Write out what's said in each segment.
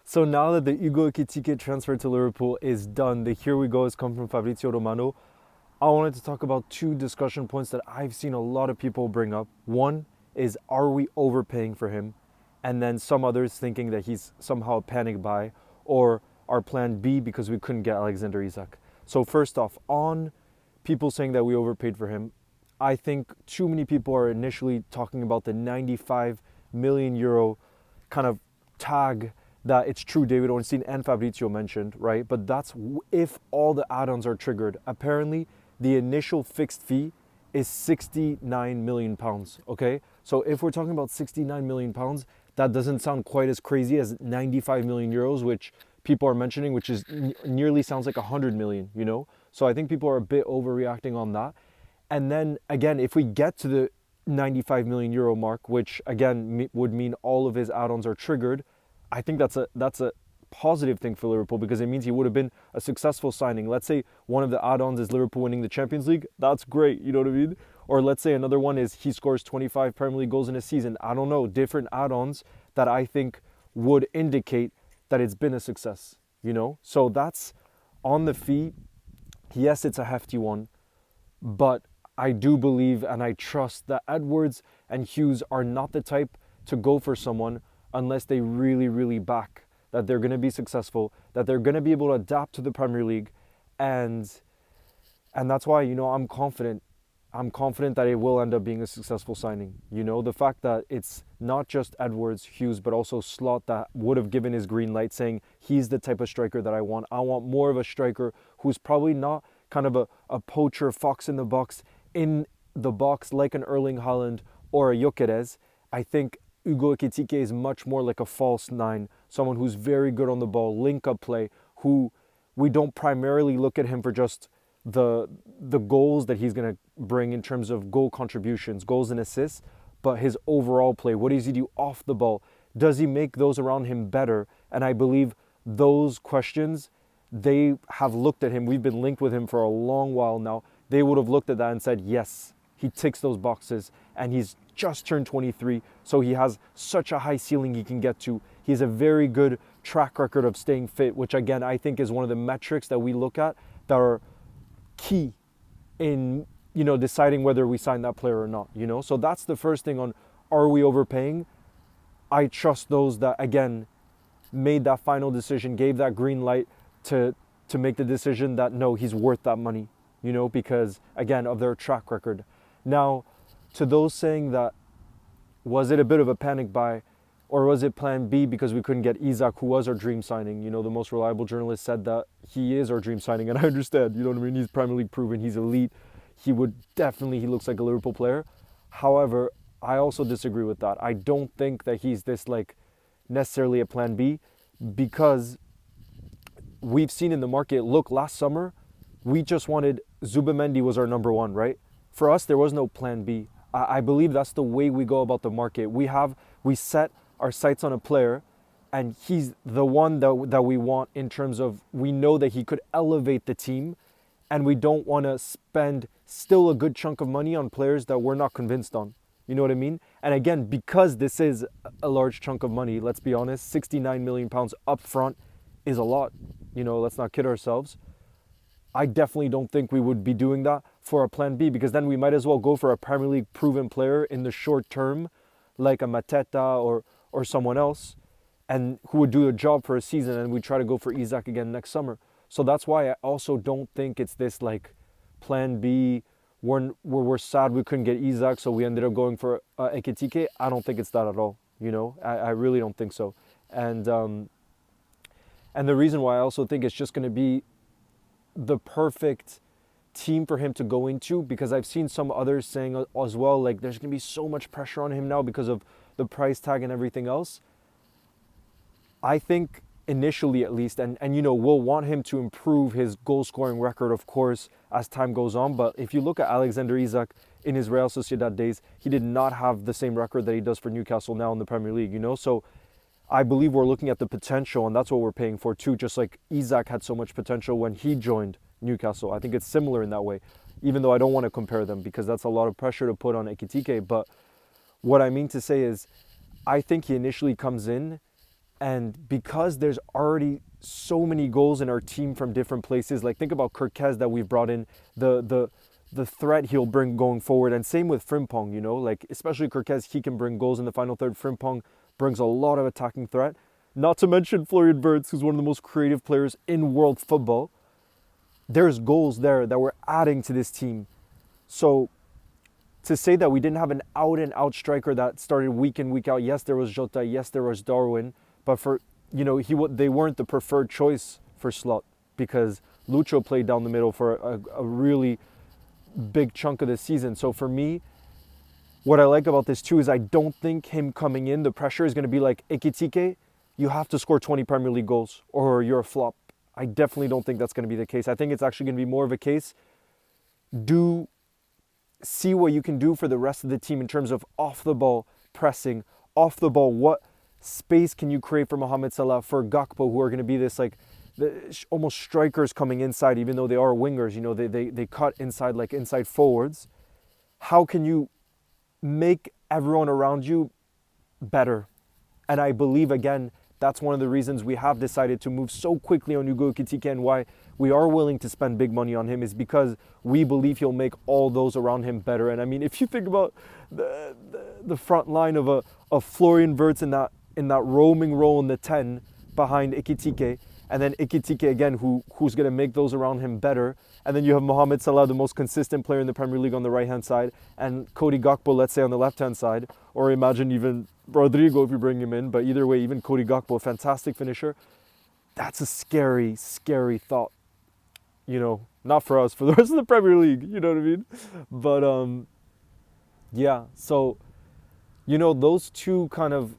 So now that the Ekitike transfer to Liverpool is done, the here we go has come from Fabrizio Romano. I wanted to talk about two discussion points that I've seen a lot of people bring up. One is, are we overpaying for him? And then some others thinking that he's somehow a panic buy, or our plan B because we couldn't get Alexander Isak. So first off, on people saying that we overpaid for him, I think too many people are initially talking about the 95 million euro kind of tag that it's true David Ornstein and Fabrizio mentioned, right? But that's if all the add-ons are triggered. Apparently, the initial fixed fee is 69 million pounds, okay? So if we're talking about 69 million pounds, that doesn't sound quite as crazy as 95 million euros, which people are mentioning, which is nearly sounds like 100 million, you know? So I think people are a bit overreacting on that. And then again, if we get to the 95 million euro mark, which again would mean all of his add-ons are triggered, I think that's a positive thing for Liverpool because it means he would have been a successful signing. Let's say one of the add-ons is Liverpool winning the Champions League. That's great, you know what I mean? Or let's say another one is he scores 25 Premier League goals in a season. I don't know, different add-ons that I think would indicate that it's been a success, you know? So that's on the fee. Yes, it's a hefty one, but I do believe and I trust that Edwards and Hughes are not the type to go for someone unless they really, really back that they're going to be successful, that they're going to be able to adapt to the Premier League. And that's why, you know, I'm confident that it will end up being a successful signing. You know, the fact that it's not just Edwards, Hughes, but also Slot that would have given his green light saying he's the type of striker that I want. I want more of a striker who's probably not kind of a poacher, fox in the box like an Erling Haaland or a Gyökeres. I think Ekitike is much more like a false nine, someone who's very good on the ball, link-up play, who we don't primarily look at him for just the goals that he's going to bring in terms of goal contributions, goals and assists, but his overall play. What does he do off the ball? Does he make those around him better? And I believe those questions, they have looked at him. We've been linked with him for a long while now. They would have looked at that and said, yes, he ticks those boxes, and he's just turned 23, so he has such a high ceiling he can get to. He has a very good track record of staying fit, which again, I think is one of the metrics that we look at that are key in, you know, deciding whether we sign that player or not, you know? So that's the first thing on, are we overpaying? I trust those that, again, made that final decision, gave that green light to make the decision that, no, he's worth that money, you know, because, again, of their track record. Now, to those saying that, was it a bit of a panic buy or was it plan B because we couldn't get Isak, who was our dream signing? You know, the most reliable journalist said that he is our dream signing, and I understand, you know what I mean? He's Premier League proven, he's elite. He looks like a Liverpool player. However, I also disagree with that. I don't think that he's this, like, necessarily a plan B because we've seen in the market, look, last summer, we just wanted, Zubimendi was our number one, right? For us, there was no plan B. I believe that's the way we go about the market. We set our sights on a player, and he's the one that we want in terms of we know that he could elevate the team, and we don't want to spend still a good chunk of money on players that we're not convinced on. You know what I mean? And again, because this is a large chunk of money, let's be honest, 69 million pounds up front is a lot. You know, let's not kid ourselves. I definitely don't think we would be doing that for a plan B because then we might as well go for a Premier League proven player in the short term, like a Mateta or someone else, and who would do a job for a season, and we try to go for Isak again next summer. So that's why I also don't think it's this like plan B where we're sad we couldn't get Isak, so we ended up going for Ekitike. I don't think it's that at all. You know, I really don't think so. And the reason why I also think it's just going to be the perfect team for him to go into, because I've seen some others saying as well, like there's going to be so much pressure on him now because of the price tag and everything else. I think initially at least, and you know, we'll want him to improve his goal scoring record, of course, as time goes on. But if you look at Alexander Isak in his Real Sociedad days, he did not have the same record that he does for Newcastle now in the Premier League, you know? So I believe we're looking at the potential, and that's what we're paying for too, just like Isak had so much potential when he joined Newcastle. I think it's similar in that way, even though I don't want to compare them because that's a lot of pressure to put on Ekitike. But what I mean to say is I think he initially comes in And because there's already so many goals in our team from different places, like think about Kirkez that we've brought in, the threat he'll bring going forward, and same with Frimpong, you know, like especially Kirkez, he can bring goals in the final third. Frimpong brings a lot of attacking threat. Not to mention Florian Wirtz, who's one of the most creative players in world football. There's goals there that we're adding to this team. So to say that we didn't have an out and out striker that started week in, week out, yes, there was Jota, yes, there was Darwin, but for, you know, they weren't the preferred choice for Slot because Lucho played down the middle for a really big chunk of the season. So for me, what I like about this too is I don't think him coming in, the pressure is going to be like, Ekitike, you have to score 20 Premier League goals or you're a flop. I definitely don't think that's going to be the case. I think it's actually going to be more of a case, see what you can do for the rest of the team in terms of off the ball pressing, off the ball, what space can you create for Mohamed Salah, for Gakpo, who are going to be this like almost strikers coming inside, even though they are wingers, you know, they cut inside like inside forwards. How can you make everyone around you better? And I believe, again, that's one of the reasons we have decided to move so quickly on Ugo Ekitike, and why we are willing to spend big money on him is because we believe he'll make all those around him better. And I mean, if you think about the front line of Florian Wirtz in that roaming role in the 10 behind Ekitike, and then Ekitike again, who's going to make those around him better. And then you have Mohamed Salah, the most consistent player in the Premier League, on the right-hand side, and Cody Gakpo, let's say, on the left-hand side, or imagine even Rodrigo if you bring him in. But either way, even Cody Gakpo, fantastic finisher. That's a scary, scary thought. You know, not for us, for the rest of the Premier League, you know what I mean? But yeah, so, you know, those two kind of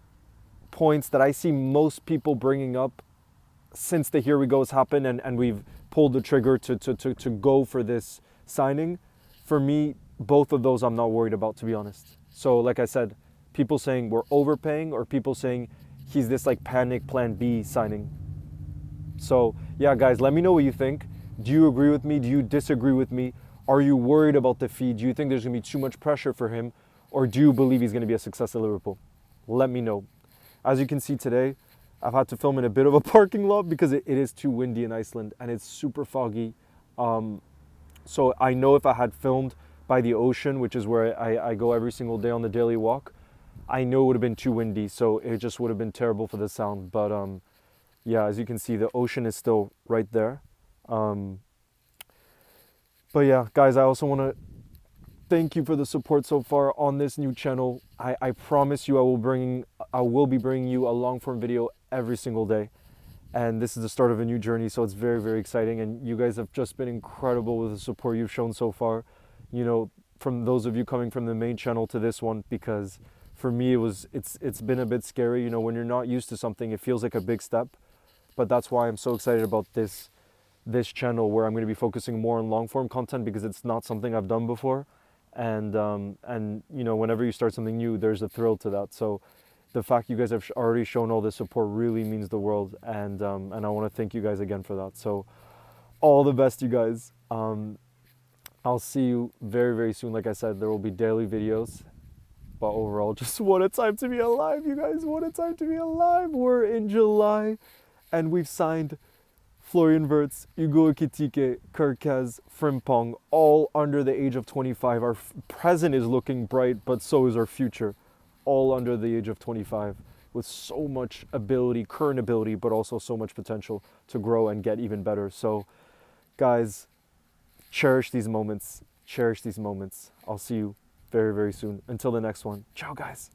points that I see most people bringing up since the Here We Go's happened and we've pulled the trigger to go for this signing, for me, both of those I'm not worried about, to be honest. So like I said, people saying we're overpaying, or people saying he's this like panic plan B signing. So yeah, guys, let me know what you think. Do you agree with me? Do you disagree with me? Are you worried about the fee? Do you think there's going to be too much pressure for him? Or do you believe he's going to be a success at Liverpool? Let me know. As you can see today, I've had to film in a bit of a parking lot because it is too windy in Iceland and it's super foggy. So I know if I had filmed by the ocean, which is where I go every single day on the daily walk, I know it would have been too windy, so it just would have been terrible for the sound. But yeah, as you can see, the ocean is still right there. But yeah, guys, I also want to thank you for the support so far on this new channel. I promise you I will be bringing you a long form video every single day. And this is the start of a new journey, so it's very, very exciting. And you guys have just been incredible with the support you've shown so far. You know, from those of you coming from the main channel to this one, because for me it's been a bit scary. You know, when you're not used to something, it feels like a big step. But that's why I'm so excited about this channel, where I'm going to be focusing more on long form content, because it's not something I've done before. And you know, whenever you start something new, there's a thrill to that. So the fact you guys have already shown all this support really means the world, and I want to thank you guys again for that. So all the best, you guys. I'll see you very, very soon. Like I said, there will be daily videos, but overall, just what a time to be alive, you guys. What a time to be alive. We're in July and we've signed Florian Wirtz, Ugo Ekitike, Kirkez, Frimpong, all under the age of 25. Our present is looking bright, but so is our future. All under the age of 25, with so much ability, current ability, but also so much potential to grow and get even better. So, guys, cherish these moments. Cherish these moments. I'll see you very, very soon. Until the next one. Ciao, guys.